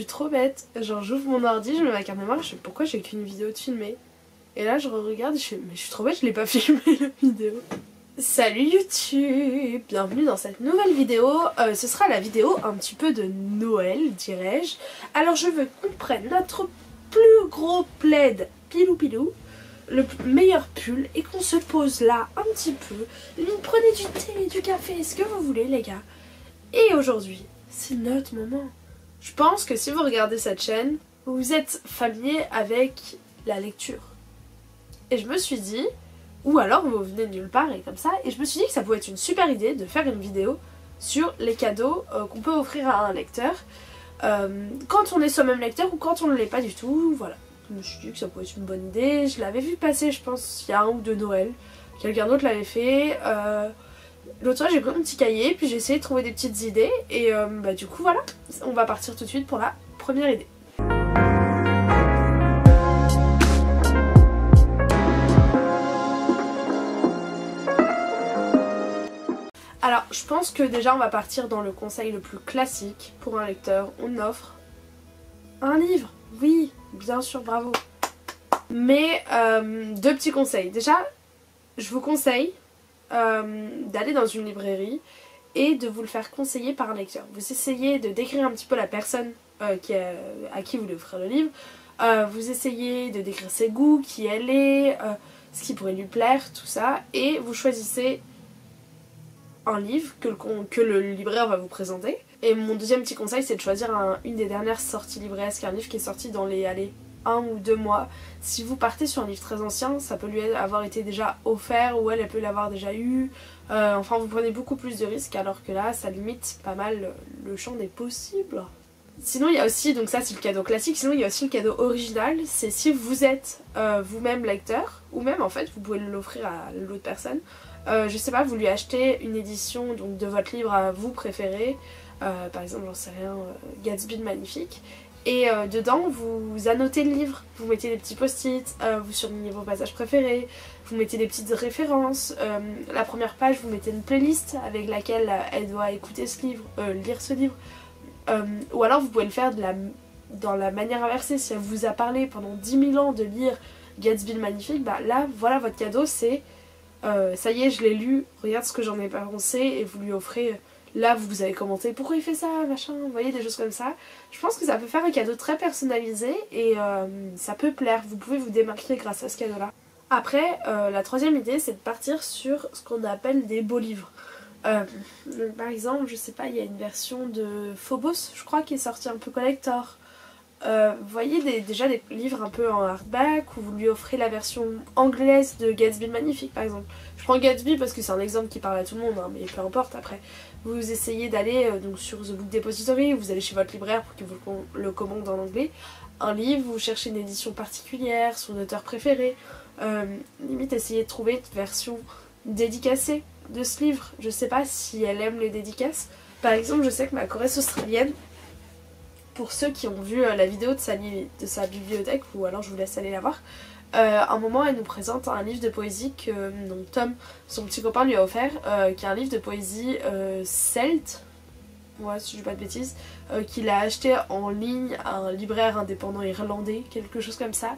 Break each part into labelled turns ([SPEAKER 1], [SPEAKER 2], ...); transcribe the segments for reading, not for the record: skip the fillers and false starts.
[SPEAKER 1] suis trop bête. Genre j'ouvre mon ordi, je mets ma carte mémoire, je sais pourquoi j'ai qu'une vidéo de filmer. Et là je regarde et je fais mais je suis trop bête, je l'ai pas filmé la vidéo. Salut YouTube, bienvenue dans cette nouvelle vidéo. Ce sera la vidéo un petit peu de Noël, dirais-je. Alors je veux qu'on prenne notre plus gros plaid pilou pilou, le meilleur pull, et qu'on se pose là un petit peu. Prenez du thé, du café, ce que vous voulez les gars. Et aujourd'hui, c'est notre moment. Je pense que si vous regardez cette chaîne, vous êtes familier avec la lecture. Et je me suis dit, ou alors vous venez de nulle part et comme ça, et je me suis dit que ça pouvait être une super idée de faire une vidéo sur les cadeaux qu'on peut offrir à un lecteur quand on est soi-même lecteur ou quand on ne l'est pas du tout, voilà. Je me suis dit que ça pouvait être une bonne idée, je l'avais vu passer je pense il y a un ou deux Noël, quelqu'un d'autre l'avait fait. L'autre fois j'ai pris mon petit cahier, puis j'ai essayé de trouver des petites idées, et du coup voilà, on va partir tout de suite pour la première idée. Alors je pense que déjà on va partir dans le conseil le plus classique pour un lecteur, on offre un livre, oui, bien sûr, bravo. Mais deux petits conseils, déjà je vous conseille d'aller dans une librairie et de vous le faire conseiller par un lecteur. Vous essayez de décrire un petit peu la personne à qui vous voulez offrir le livre, vous essayez de décrire ses goûts, qui elle est, ce qui pourrait lui plaire, tout ça, et vous choisissez un livre que le libraire va vous présenter. Et mon deuxième petit conseil, c'est de choisir une des dernières sorties livresques, un livre qui est sorti dans les 1 ou 2 mois. Si vous partez sur un livre très ancien, ça peut lui avoir été déjà offert, ou elle peut l'avoir déjà eu. Enfin, vous prenez beaucoup plus de risques, alors que là, ça limite pas mal le champ des possibles. Sinon, il y a aussi, donc ça c'est le cadeau classique, sinon il y a aussi le cadeau original, c'est si vous êtes vous-même lecteur, ou même en fait, vous pouvez l'offrir à l'autre personne. Je sais pas, vous lui achetez une édition donc, de votre livre à vous préféré, par exemple, j'en sais rien, Gatsby le Magnifique. Et dedans, vous annotez le livre, vous mettez des petits post-it, vous surlignez vos passages préférés, vous mettez des petites références. La première page, vous mettez une playlist avec laquelle elle doit écouter ce livre, lire ce livre. Ou alors vous pouvez le faire dans la manière inversée. Si elle vous a parlé pendant 10 000 ans de lire Gatsby le Magnifique, bah là, voilà votre cadeau, c'est ça y est, je l'ai lu, regarde ce que j'en ai pensé, et vous lui offrez. Là, vous avez commenté pourquoi il fait ça, machin, vous voyez, des choses comme ça. Je pense que ça peut faire un cadeau très personnalisé et ça peut plaire. Vous pouvez vous démarquer grâce à ce cadeau-là. Après, la troisième idée, c'est de partir sur ce qu'on appelle des beaux livres. Par exemple, je sais pas, il y a une version de Phobos, je crois, qui est sortie un peu collector. Vous voyez déjà des livres un peu en hardback, où vous lui offrez la version anglaise de Gatsby le Magnifique par exemple. Je prends Gatsby parce que c'est un exemple qui parle à tout le monde, hein, mais peu importe. Après vous essayez d'aller donc sur The Book Depository, vous allez chez votre libraire pour qu'il vous le commande en anglais. Un livre, vous cherchez une édition particulière, son auteur préféré, limite essayez de trouver une version dédicacée de ce livre. Je sais pas si elle aime les dédicaces. Par exemple, je sais que ma Corrèze australienne, pour ceux qui ont vu la vidéo de sa bibliothèque, ou alors je vous laisse aller la voir, à un moment elle nous présente un livre de poésie que donc Tom, son petit copain, lui a offert, qui est un livre de poésie celte, ouais, si je dis pas de bêtises, qu'il a acheté en ligne à un libraire indépendant irlandais, quelque chose comme ça.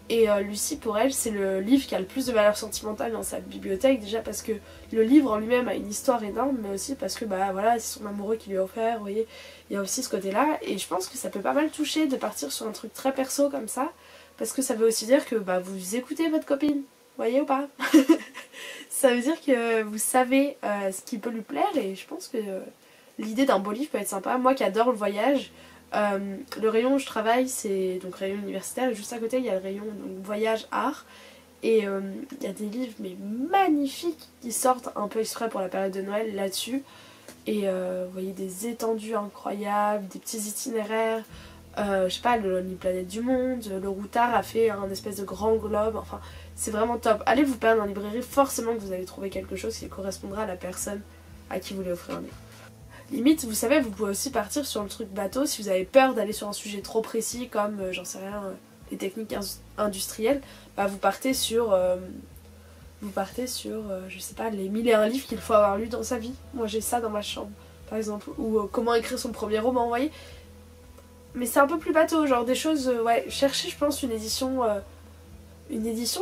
[SPEAKER 1] Et Lucie, pour elle, c'est le livre qui a le plus de valeur sentimentale dans sa bibliothèque, déjà parce que le livre en lui-même a une histoire énorme, mais aussi parce que bah voilà, c'est son amoureux qui lui a offert, vous voyez, il y a aussi ce côté-là. Et je pense que ça peut pas mal toucher de partir sur un truc très perso comme ça, parce que ça veut aussi dire que bah vous écoutez votre copine, voyez ou pas. Ça veut dire que vous savez ce qui peut lui plaire, et je pense que l'idée d'un beau livre peut être sympa. Moi qui adore le voyage, le rayon où je travaille, c'est donc rayon universitaire, et juste à côté il y a le rayon donc, voyage art, et il y a des livres mais magnifiques qui sortent un peu exprès pour la période de Noël là-dessus, et vous voyez des étendues incroyables, des petits itinéraires, je sais pas, le Lonely Planet du Monde, le Routard a fait un espèce de grand globe, enfin c'est vraiment top. Allez vous perdre en librairie, forcément que vous allez trouver quelque chose qui correspondra à la personne à qui vous voulez offrir un livre. Limite, vous savez, vous pouvez aussi partir sur le truc bateau si vous avez peur d'aller sur un sujet trop précis comme, j'en sais rien, les techniques industrielles. Bah vous partez sur, je sais pas, les 1001 livres qu'il faut avoir lu dans sa vie. Moi j'ai ça dans ma chambre, par exemple. Ou comment écrire son premier roman, vous voyez. Mais c'est un peu plus bateau, genre des choses, ouais, cherchez je pense une édition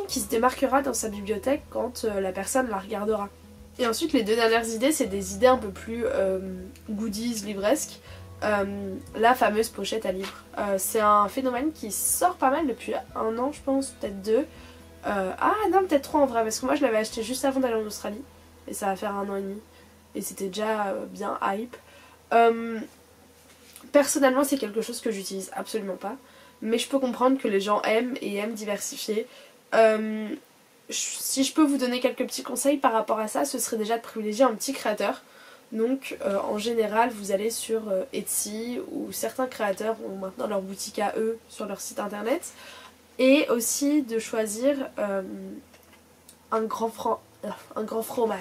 [SPEAKER 1] qui se démarquera dans sa bibliothèque quand la personne la regardera. Et ensuite les deux dernières idées, c'est des idées un peu plus goodies, livresques. La fameuse pochette à livres. C'est un phénomène qui sort pas mal depuis 1 an je pense, peut-être 2. Ah non, peut-être 3 en vrai, parce que moi je l'avais acheté juste avant d'aller en Australie. Et ça va faire 1 an et demi. Et c'était déjà bien hype. Personnellement c'est quelque chose que j'utilise absolument pas. Mais je peux comprendre que les gens aiment et aiment diversifier. Si je peux vous donner quelques petits conseils par rapport à ça, ce serait déjà de privilégier un petit créateur. Donc en général vous allez sur Etsy, où certains créateurs ont maintenant leur boutique à eux sur leur site internet. Et aussi de choisir un grand format.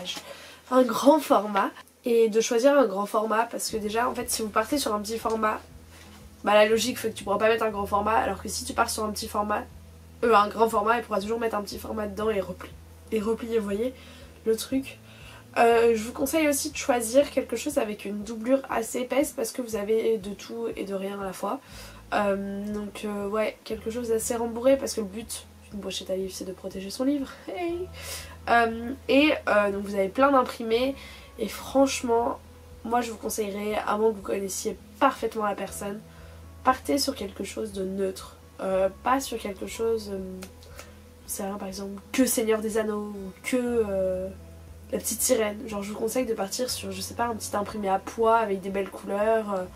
[SPEAKER 1] Et de choisir un grand format parce que déjà en fait si vous partez sur un petit format, bah la logique fait que tu pourras pas mettre un grand format, alors que si tu pars sur un petit format, un grand format, il pourra toujours mettre un petit format dedans et replier, vous voyez le truc. Je vous conseille aussi de choisir quelque chose avec une doublure assez épaisse parce que vous avez de tout et de rien à la fois. Donc ouais, quelque chose d'assez rembourré parce que le but d'une pochette à livre c'est de protéger son livre. Hey. Donc vous avez plein d'imprimés et franchement, moi je vous conseillerais, à moins que vous connaissiez parfaitement la personne, partez sur quelque chose de neutre. Pas sur quelque chose, c'est rien par exemple, que Seigneur des Anneaux ou que la petite sirène. Genre je vous conseille de partir sur, je sais pas, un petit imprimé à poids avec des belles couleurs,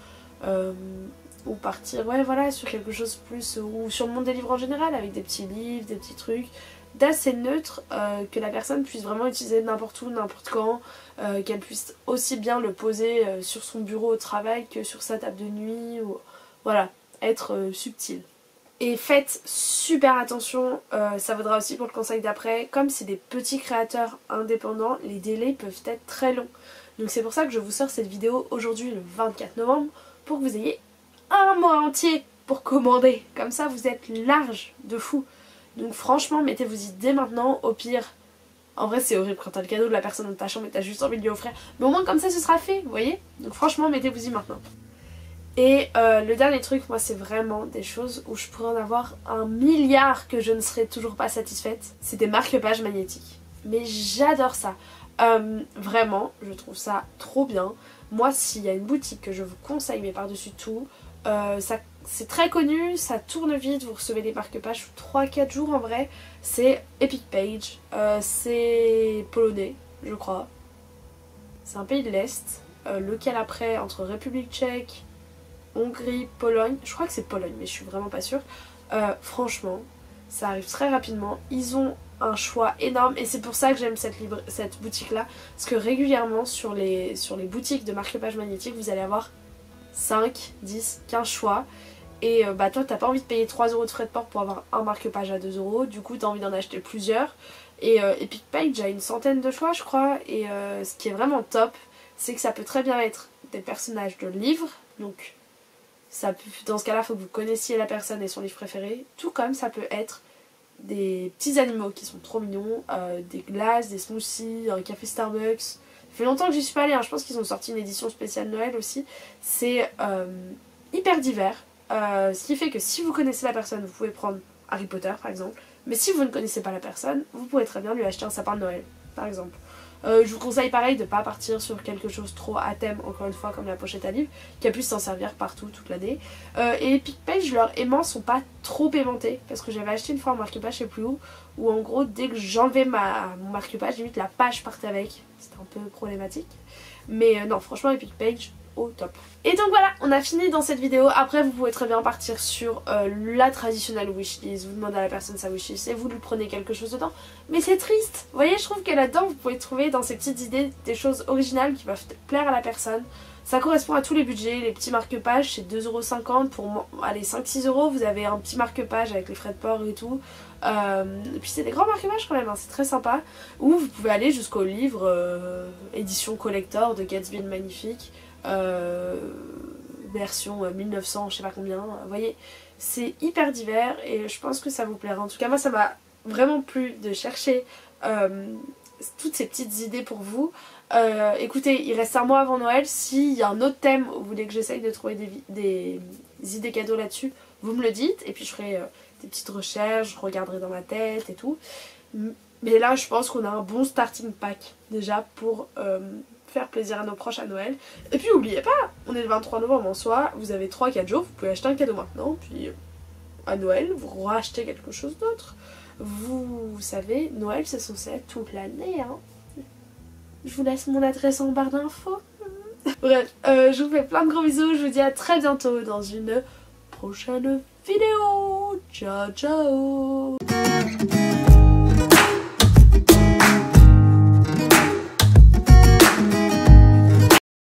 [SPEAKER 1] ou partir, ouais voilà, sur quelque chose plus, ou sur le monde des livres en général, avec des petits livres, des petits trucs, d'assez neutre, que la personne puisse vraiment utiliser n'importe où, n'importe quand, qu'elle puisse aussi bien le poser sur son bureau au travail que sur sa table de nuit, ou voilà, être subtil. Et faites super attention, ça vaudra aussi pour le conseil d'après, comme c'est des petits créateurs indépendants, les délais peuvent être très longs. Donc c'est pour ça que je vous sors cette vidéo aujourd'hui le 24 novembre, pour que vous ayez un mois entier pour commander. Comme ça vous êtes large de fou. Donc franchement mettez-vous-y dès maintenant, au pire. En vrai c'est horrible quand t'as le cadeau de la personne dans ta chambre et t'as juste envie de lui offrir. Mais au moins comme ça ce sera fait, vous voyez. Donc franchement mettez-vous-y maintenant. Et le dernier truc, moi c'est vraiment des choses où je pourrais en avoir 1 milliard que je ne serais toujours pas satisfaite. C'est des marque-pages magnétiques. Mais j'adore ça. Vraiment, je trouve ça trop bien. Moi s'il y a une boutique que je vous conseille, mais par-dessus tout, c'est très connu, ça tourne vite, vous recevez des marque-pages 3-4 jours en vrai. C'est Epic Page, c'est polonais, je crois. C'est un pays de l'Est, lequel après, entre République tchèque, Hongrie, Pologne, je crois que c'est Pologne mais je suis vraiment pas sûre. Franchement ça arrive très rapidement, ils ont un choix énorme et c'est pour ça que j'aime cette boutique là, parce que régulièrement sur les boutiques de marque-pages magnétiques vous allez avoir 5, 10, 15 choix et bah toi t'as pas envie de payer 3 € de frais de port pour avoir un marque-page à 2 €, du coup t'as envie d'en acheter plusieurs et Epic Page a une centaine de choix je crois et ce qui est vraiment top c'est que ça peut très bien être des personnages de livres, donc dans ce cas là il faut que vous connaissiez la personne et son livre préféré, tout comme ça peut être des petits animaux qui sont trop mignons, des glaces, des smoothies, un café Starbucks. Ça fait longtemps que j'y suis pas allée, hein. Je pense qu'ils ont sorti une édition spéciale Noël aussi. C'est hyper divers, ce qui fait que si vous connaissez la personne vous pouvez prendre Harry Potter par exemple, mais si vous ne connaissez pas la personne vous pouvez très bien lui acheter un sapin de Noël par exemple. Je vous conseille pareil de ne pas partir sur quelque chose trop à thème, encore une fois comme la pochette à livres, qu'elle puisse s'en servir partout toute l'année. Et Epic Page, leurs aimants sont pas trop aimantés, parce que j'avais acheté une fois un marque-page, je sais plus où en gros dès que j'enlevais mon marque-page, limite la page partait avec, c'était un peu problématique. Mais non franchement Epic Page au top. Et donc voilà, on a fini dans cette vidéo. Après vous pouvez très bien partir sur la traditionnelle wishlist, vous demandez à la personne sa wishlist et vous lui prenez quelque chose dedans. Mais c'est triste, vous voyez, je trouve que là-dedans vous pouvez trouver dans ces petites idées des choses originales qui peuvent plaire à la personne. Ça correspond à tous les budgets, les petits marque-pages c'est 2,50 € pour aller 5-6 €, vous avez un petit marque-page avec les frais de port et tout. Et puis c'est des grands marque-pages quand même, hein, c'est très sympa. Ou vous pouvez aller jusqu'au livre édition collector de Gatsby le Magnifique. Version 1900 je sais pas combien, vous voyez c'est hyper divers et je pense que ça vous plaira. En tout cas moi ça m'a vraiment plu de chercher toutes ces petites idées pour vous. Écoutez, il reste 1 mois avant Noël, s'il y a un autre thème où vous voulez que j'essaye de trouver des idées cadeaux là-dessus, vous me le dites et puis je ferai des petites recherches, je regarderai dans ma tête et tout. Mais là je pense qu'on a un bon starting pack déjà pour faire plaisir à nos proches à Noël. Et puis n'oubliez pas, on est le 23 novembre en soi, vous avez 3-4 jours, vous pouvez acheter un cadeau maintenant, puis à Noël vous rachetez quelque chose d'autre. Vous savez, Noël c'est censé être toute l'année, hein. Je vous laisse mon adresse en barre d'infos. Bref, je vous fais plein de gros bisous, je vous dis à très bientôt dans une prochaine vidéo. Ciao ciao.